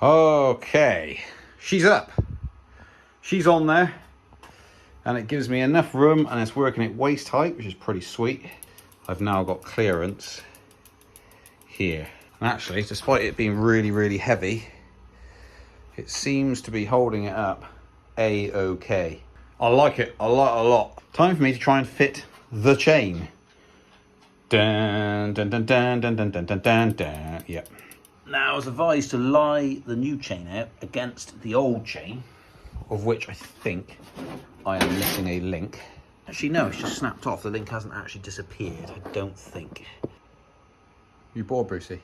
Okay, she's up. She's on there. And it gives me enough room, and it's working at waist height, which is pretty sweet. I've now got clearance here. And actually, despite it being really, really heavy, it seems to be holding it up a-okay. I like it a lot. Time for me to try and fit the chain. Dun, dun, dun, dun, dun, dun, dun, dun, dun. Yep. Now I was advised to lie the new chain out against the old chain, of which I think I am missing a link. Actually, no, it's just snapped off. The link hasn't actually disappeared, I don't think. You bored, Brucey?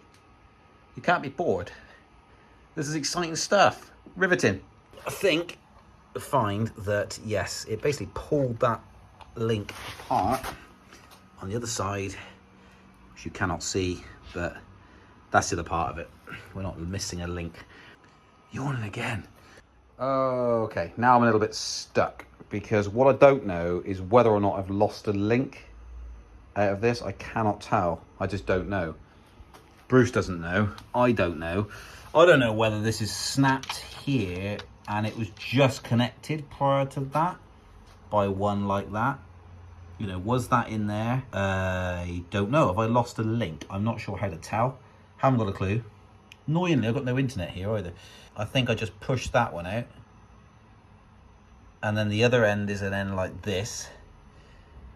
You can't be bored. This is exciting stuff. Riveting. I think find that, yes, it basically pulled that link apart on the other side, which you cannot see, but that's the other part of it. We're not missing a link. Yawning again. Okay, now I'm a little bit stuck, because what I don't know is whether or not I've lost a link out of this. I cannot tell. I just don't know. Bruce doesn't know. I don't know. I don't know whether this is snapped here and it was just connected prior to that by one like that. You know, was that in there? I don't know. Have I lost a link? I'm not sure how to tell. Haven't got a clue. Annoyingly, I've got no internet here either. I think I just pushed that one out. And then the other end is an end like this.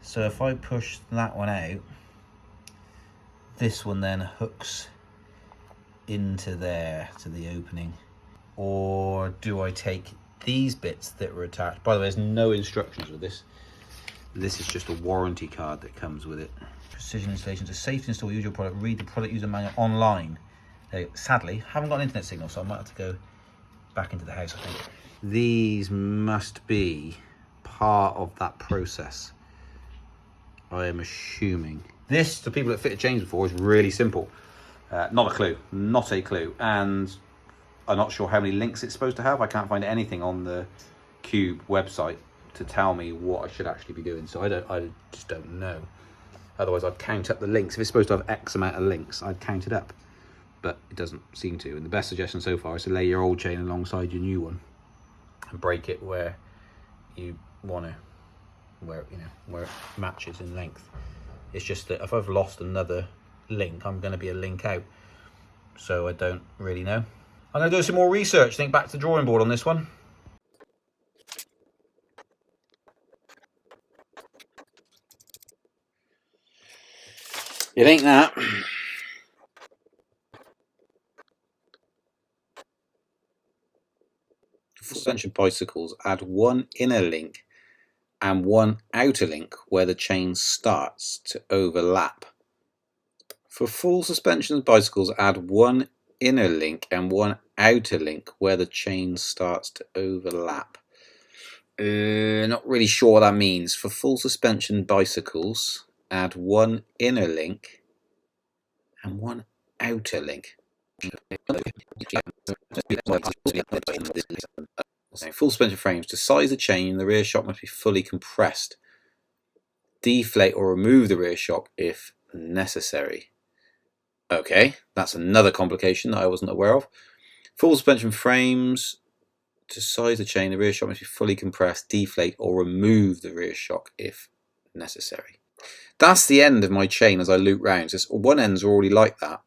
So if I push that one out, this one then hooks into there, to the opening. Or do I take these bits that were attached? By the way, there's no instructions with this. This is just a warranty card that comes with it. Precision installation. To safely install, use your product, read the product user manual online. Sadly, haven't got an internet signal, so I might have to go back into the house, I think. These must be part of that process, I am assuming. This, to people that fitted chains before, is really simple. Not a clue. Not a clue. And I'm not sure how many links it's supposed to have. I can't find anything on the Cube website to tell me what I should actually be doing. So I just don't know. Otherwise, I'd count up the links. If it's supposed to have X amount of links, I'd count it up. But it doesn't seem to. And the best suggestion so far is to lay your old chain alongside your new one and break it where you want to, where it matches in length. It's just that if I've lost another link, I'm going to be a link out. So I don't really know. I'm going to do some more research. Think back to the drawing board on this one. It ain't that. Suspension bicycles add one inner link and one outer link where the chain starts to overlap. For full suspension bicycles, add one inner link and one outer link where the chain starts to overlap. Not really sure what that means. For full suspension bicycles, add one inner link and one outer link. Full suspension frames. To size the chain, the rear shock must be fully compressed. Deflate or remove the rear shock if necessary. Okay, that's another complication that I wasn't aware of. Full suspension frames. To size the chain, the rear shock must be fully compressed, deflate or remove the rear shock if necessary. That's the end of my chain as I loop round. So one end's already like that.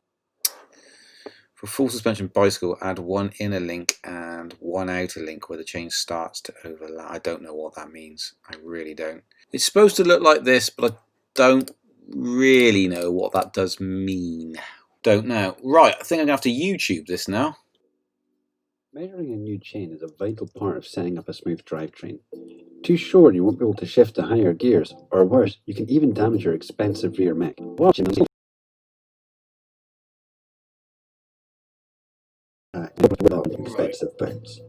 For full suspension bicycle, add one inner link and one outer link where the chain starts to overlap. I don't know what that means. I really don't. It's supposed to look like this, but I don't really know what that does mean. Don't know. Right, I think I'm going to have to YouTube this now. Measuring a new chain is a vital part of setting up a smooth drivetrain. Too short, you won't be able to shift to higher gears, or worse, you can even damage your expensive rear mech. Expensive bounce.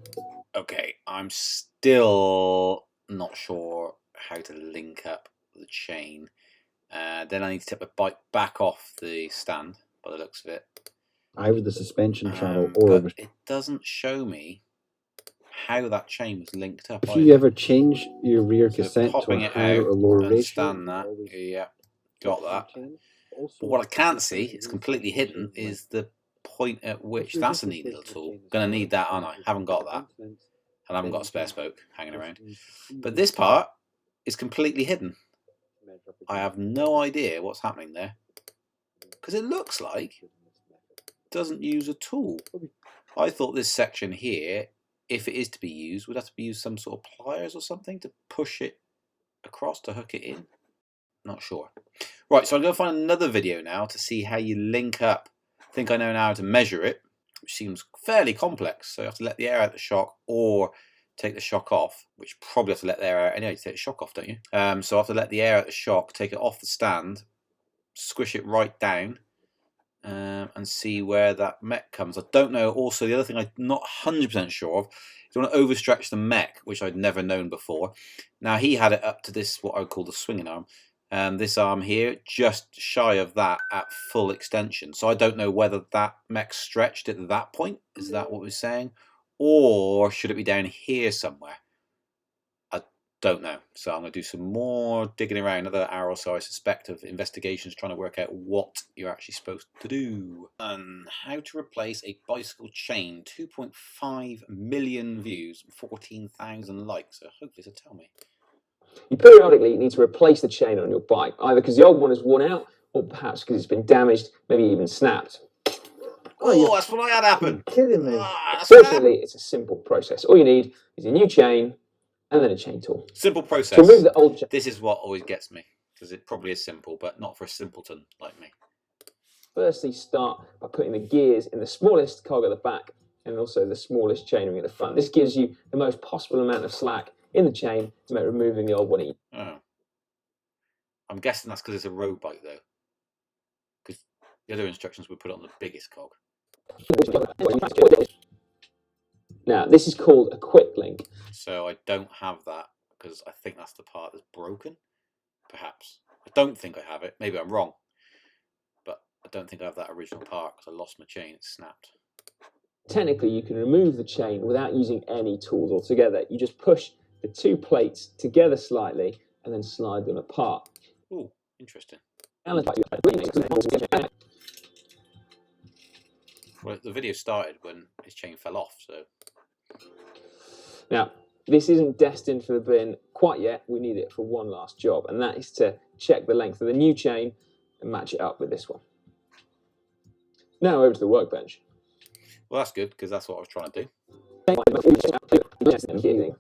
Okay, I'm still not sure how to link up the chain. Then I need to take my bike back off the stand, by the looks of it. Either the suspension travel or... But it doesn't show me how that chain was linked up. If you ever change your rear cassette to a higher or lower ratio... Understand that. Yeah, got that. But what I can't see, it's completely hidden, is the point at which. That's a neat little tool. Gonna need that, aren't I? Haven't got that. And I haven't got a spare spoke hanging around. But this part is completely hidden. I have no idea what's happening there. Because it looks like it doesn't use a tool. I thought this section here, if it is to be used, would have to be used some sort of pliers or something to push it across to hook it in. Not sure. Right, so I'm going to find another video now to see how you link up. I think I know now how to measure it, which seems fairly complex. So you have to let the air out the shock or take the shock off, which probably have to let the air out anyway to take the shock off, don't you? So I have to let the air out the shock, take it off the stand, squish it right down, and see where that mech comes. I don't know. Also, the other thing I'm not 100% sure of is I want to overstretch the mech, which I'd never known before. Now, he had it up to this, what I would call the swinging arm. This arm here, just shy of that at full extension. So I don't know whether that mech stretched at that point. Is that what we're saying? Or should it be down here somewhere? I don't know. So I'm going to do some more digging around, another hour or so, I suspect, of investigations trying to work out what you're actually supposed to do. And how to replace a bicycle chain. 2.5 million views, 14,000 likes. So hopefully it'll tell me. You periodically need to replace the chain on your bike, either because the old one is worn out, or perhaps because it's been damaged, maybe even snapped. Oh, that's what I had happen. You're kidding me. Fortunately, it's a simple process. All you need is a new chain and then a chain tool. Simple process. To remove the old chain. This is what always gets me, because it probably is simple, but not for a simpleton like me. Firstly, start by putting the gears in the smallest cog at the back and also the smallest chainring at the front. This gives you the most possible amount of slack in the chain to make removing the old one easy. Oh. I'm guessing that's because it's a road bike, though. Because the other instructions would put it on the biggest cog. Now, this is called a quick link. So I don't have that, because I think that's the part that's broken. Perhaps. I don't think I have it. Maybe I'm wrong. But I don't think I have that original part, because I lost my chain. It snapped. Technically, you can remove the chain without using any tools altogether. You just push the two plates together slightly and then slide them apart. Ooh, interesting. Well, the video started when his chain fell off, so... Now, this isn't destined for the bin quite yet. We need it for one last job, and that is to check the length of the new chain and match it up with this one. Now over to the workbench. Well, that's good, because that's what I was trying to do.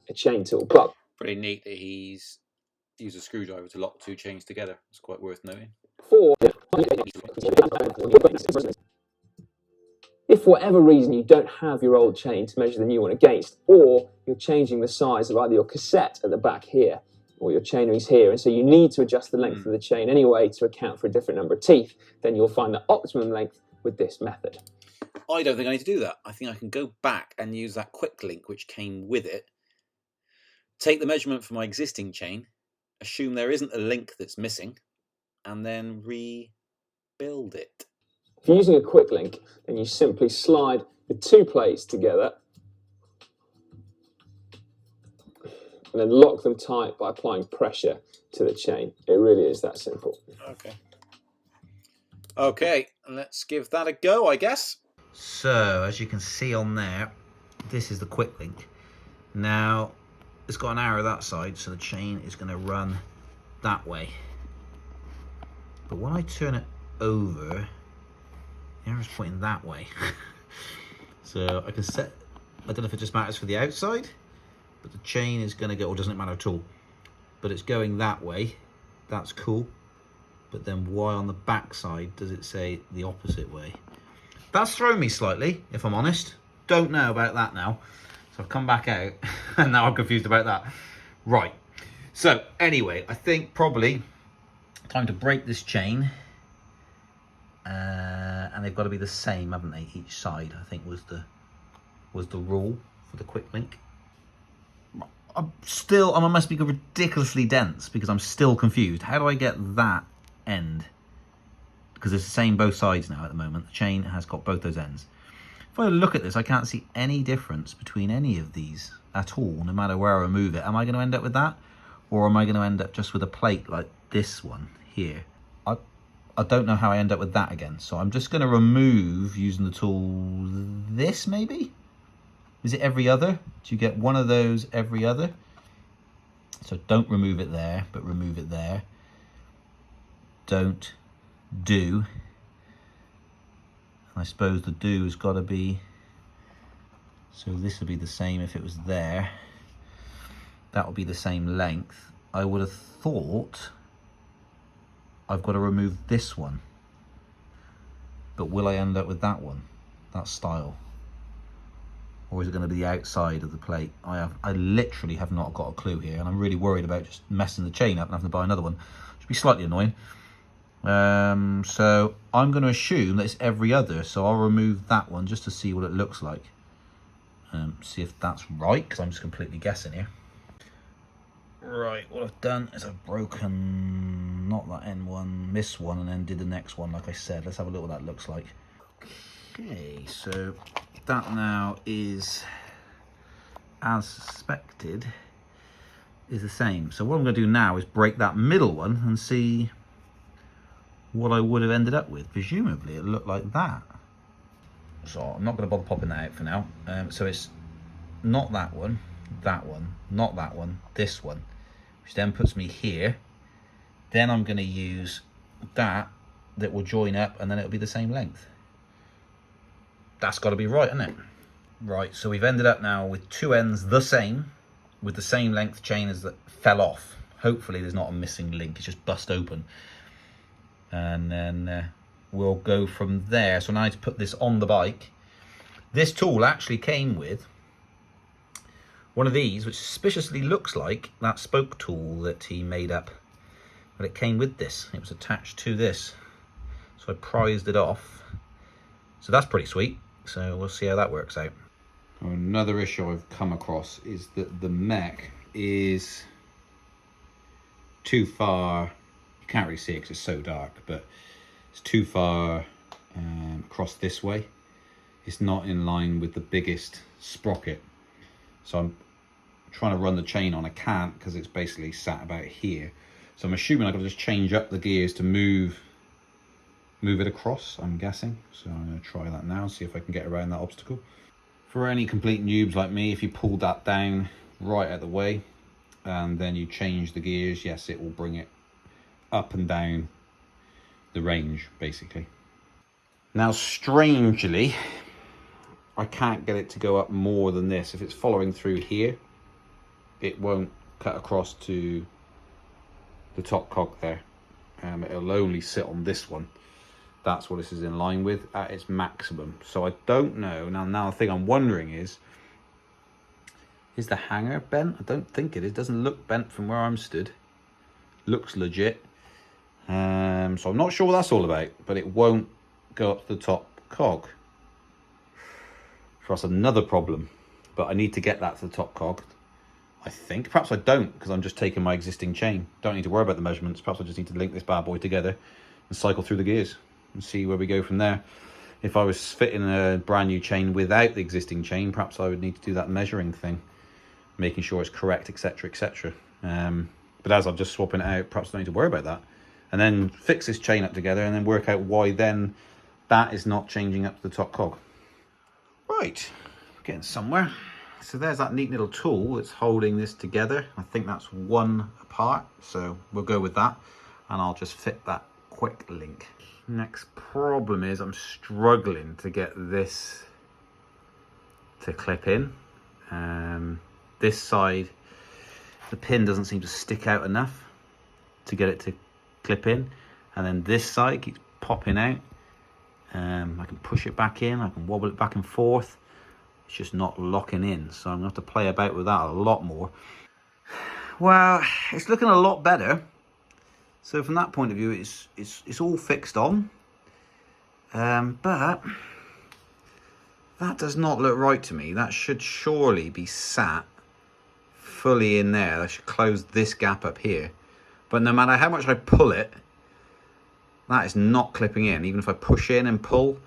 A chain tool. But pretty neat that he's used a screwdriver to lock two chains together. It's quite worth noting. If for whatever reason you don't have your old chain to measure the new one against, or you're changing the size of either your cassette at the back here or your chainrings here, and so you need to adjust the length of the chain anyway to account for a different number of teeth, then you'll find the optimum length with this method. I don't think I need to do that. I think I can go back and use that quick link which came with it, take the measurement for my existing chain, assume there isn't a link that's missing, and then rebuild it. If you're using a quick link, then you simply slide the two plates together and then lock them tight by applying pressure to the chain. It really is that simple. Okay, let's give that a go, I guess. So, as you can see on there, this is the quick link. Now, it's got an arrow that side, so the chain is going to run that way. But when I turn it over, the arrow's pointing that way. So I can set, I don't know if it just matters for the outside, but the chain is going to go, or doesn't it matter at all? But it's going that way. That's cool. But then why on the back side does it say the opposite way? That's thrown me slightly, if I'm honest. Don't know about that now. So I've come back out and now I'm confused about that. Right. So anyway, I think probably time to break this chain. And they've got to be the same, haven't they? Each side, I think, was the rule for the quick link. I must be ridiculously dense because I'm still confused. How do I get that end? Because it's the same both sides now at the moment. The chain has got both those ends. If I look at this, I can't see any difference between any of these at all, no matter where I move it. Am I going to end up with that? Or am I going to end up just with a plate like this one here? I I don't know how I end up with that again. So I'm just going to remove, using the tool, this maybe? Is it every other? Do you get one of those every other? So don't remove it there, but remove it there. Don't do. I suppose the do has got to be, so this would be the same if it was there. That would be the same length. I would have thought I've got to remove this one. But will I end up with that one? That style? Or is it going to be the outside of the plate? I literally have not got a clue here, and I'm really worried about just messing the chain up and having to buy another one. Should be slightly annoying. So I'm going to assume that it's every other, so I'll remove that one just to see what it looks like. See if that's right, because I'm just completely guessing here. Right, what I've done is I've broken, not that end one, this one, and then did the next one like I said. Let's have a look what that looks like. Okay, so that now is, as suspected, is the same. So what I'm going to do now is break that middle one and see what I would have ended up with. Presumably it looked like that. So I'm not going to bother popping that out for now. So it's not that one, not that one, this one, which then puts me here. Then I'm going to use that will join up, and then it'll be the same length. That's got to be right, isn't it? Right, so we've ended up now with two ends the same, with the same length chain as that fell off. Hopefully there's not a missing link, it's just bust open. And then we'll go from there. So now I need to put this on the bike. This tool actually came with one of these, which suspiciously looks like that spoke tool that he made up. But it came with this. It was attached to this. So I prized it off. So that's pretty sweet. So we'll see how that works out. Another issue I've come across is that the mech is too far. You can't really see it because it's so dark, but it's too far across this way. It's not in line with the biggest sprocket. So I'm trying to run the chain on. I can't because it's basically sat about here. So I'm assuming I can just change up the gears to move it across, I'm guessing. So I'm going to try that now, see if I can get around that obstacle. For any complete noobs like me, if you pull that down right out the way and then you change the gears, yes, it will bring it up and down the range, basically. Now, strangely, I can't get it to go up more than this. If it's following through here, it won't cut across to the top cog there. It'll only sit on this one. That's what this is in line with at its maximum. So I don't know. Now the thing I'm wondering is the hanger bent? I don't think it is. It doesn't look bent from where I'm stood. Looks legit. So I'm not sure what that's all about, but it won't go up to the top cog. So that's another problem, but I need to get that to the top cog, I think. Perhaps I don't, because I'm just taking my existing chain. Don't need to worry about the measurements. Perhaps I just need to link this bad boy together and cycle through the gears and see where we go from there. If I was fitting a brand new chain without the existing chain, perhaps I would need to do that measuring thing, making sure it's correct, etc, etc. But as I'm just swapping it out, perhaps I don't need to worry about that, and then fix this chain up together and then work out why then that is not changing up to the top cog. Right, getting somewhere. So there's that neat little tool that's holding this together. I think that's one apart, so we'll go with that, and I'll just fit that quick link. Next problem is I'm struggling to get this to clip in. This side, the pin doesn't seem to stick out enough to get it to clip in, and then this side keeps popping out. I can push it back in, I can wobble it back and forth. It's just not locking in, so I'm gonna have to play about with that a lot more. Well, it's looking a lot better. So from that point of view, it's all fixed on. But that does not look right to me. That should surely be sat fully in there. I should close this gap up here. But no matter how much I pull it, that is not clipping in. Even if I push in and pull,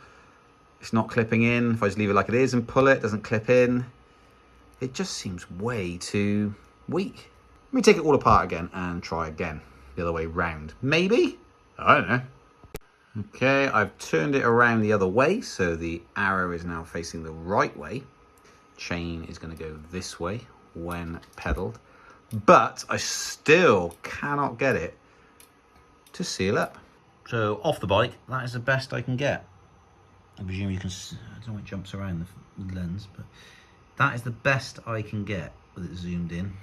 it's not clipping in. If I just leave it like it is and pull it, it doesn't clip in. It just seems way too weak. Let me take it all apart again and try again. The other way round. Maybe? I don't know. Okay, I've turned it around the other way, so the arrow is now facing the right way. Chain is going to go this way when pedaled, but I still cannot get it to seal up. So off the bike, that is the best I can get. I presume you can, I don't know it jumps around the lens, but that is the best I can get with it zoomed in.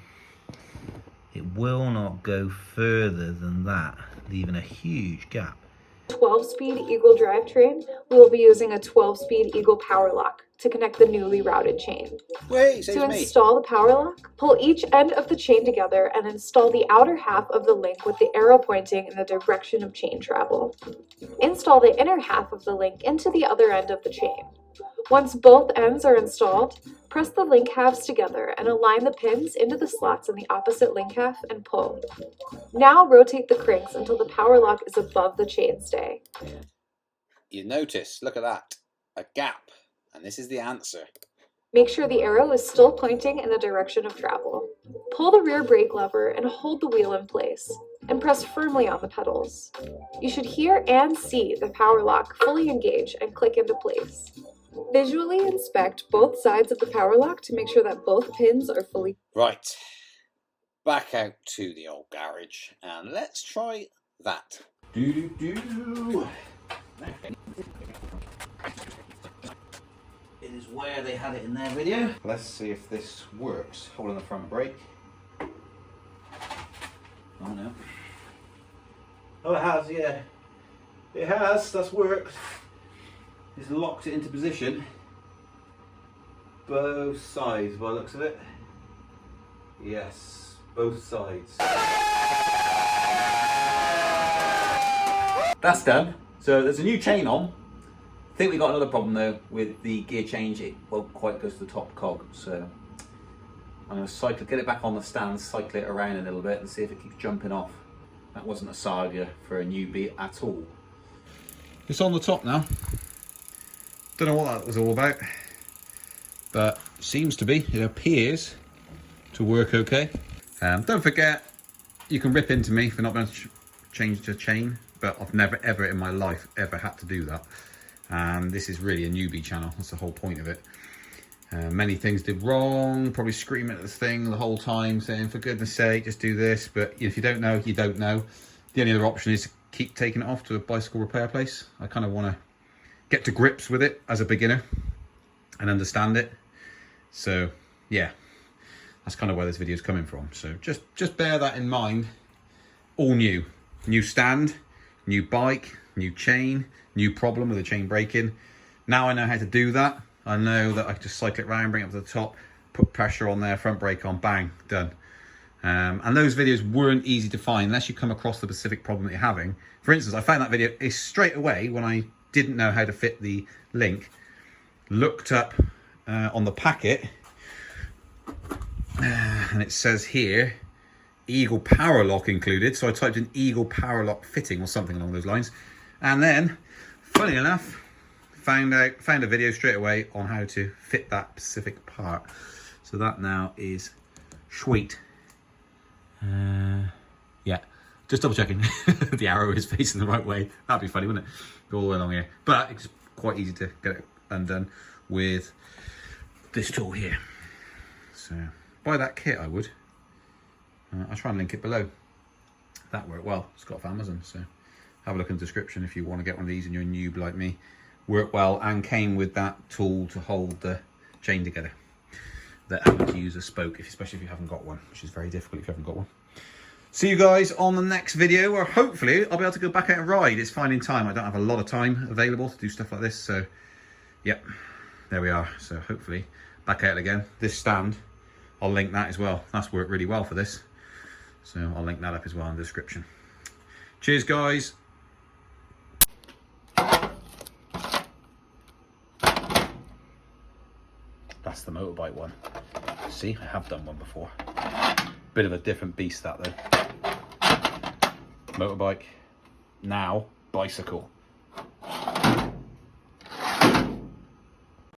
It will not go further than that, leaving a huge gap. 12-speed Eagle drivetrain, we will be using a 12-speed Eagle power lock to connect the newly routed chain. Wait, to install the power lock, pull each end of the chain together and install the outer half of the link with the arrow pointing in the direction of chain travel. Install the inner half of the link into the other end of the chain. Once both ends are installed, press the link halves together and align the pins into the slots in the opposite link half and pull. Now rotate the cranks until the power lock is above the chainstay. You notice, look at that, a gap, and this is the answer. Make sure the arrow is still pointing in the direction of travel. Pull the rear brake lever and hold the wheel in place, and press firmly on the pedals. You should hear and see the power lock fully engage and click into place. Visually inspect both sides of the power lock to make sure that both pins are fully... Right, back out to the old garage, and let's try that. Do-do-do. It is where they had it in their video. Let's see if this works. Holding the front brake. Oh no. Oh, it has, yeah. It has, that's worked. It's locked it into position. Both sides, by the looks of it. Yes, both sides. That's done. So there's a new chain on. I think we got another problem though with the gear change. It won't quite go to the top cog. So I'm going to get it back on the stand, cycle it around a little bit and see if it keeps jumping off. That wasn't a saga for a newbie at all. It's on the top now. Don't know what that was all about, but seems to be, it appears to work okay. Don't forget, you can rip into me for not being able to change the chain, but I've never ever in my life ever had to do that. This is really a newbie channel, that's the whole point of it. Many things did wrong, probably screaming at this thing the whole time saying, for goodness sake, just do this. But if you don't know, you don't know. The only other option is to keep taking it off to a bicycle repair place. I kind of want to get to grips with it as a beginner and understand it. So yeah, that's kind of where this video is coming from. So just bear that in mind. All new stand, new bike, new chain, new problem with the chain breaking. Now I know how to do that. I know that I can just cycle it around, bring it up to the top, put pressure on there, front brake on, bang, done. And those videos weren't easy to find unless you come across the specific problem that you're having. For instance, I found that video is straight away when I didn't know how to fit the link, looked up on the packet, and it says here, Eagle power lock included. So I typed in Eagle power lock fitting or something along those lines. And then, funny enough, found a video straight away on how to fit that specific part. So that now is sweet. Yeah, just double checking the arrow is facing the right way. That'd be funny, wouldn't it? Go all the way along here. But it's quite easy to get it undone with this tool here. So buy that kit, I would. I'll try and link it below. That worked well. It's got off Amazon, so have a look in the description if you want to get one of these and you're a noob like me. Worked well and came with that tool to hold the chain together. That having to use a spoke, especially if you haven't got one, which is very difficult if you haven't got one. See you guys on the next video, where hopefully I'll be able to go back out and ride. It's finding time. I don't have a lot of time available to do stuff like this, so yep, there we are. So hopefully back out again. This stand, I'll link that as well. That's worked really well for this. So I'll link that up as well in the description. Cheers, guys. That's the motorbike one. See, I have done one before. Bit of a different beast that though. Motorbike, now bicycle.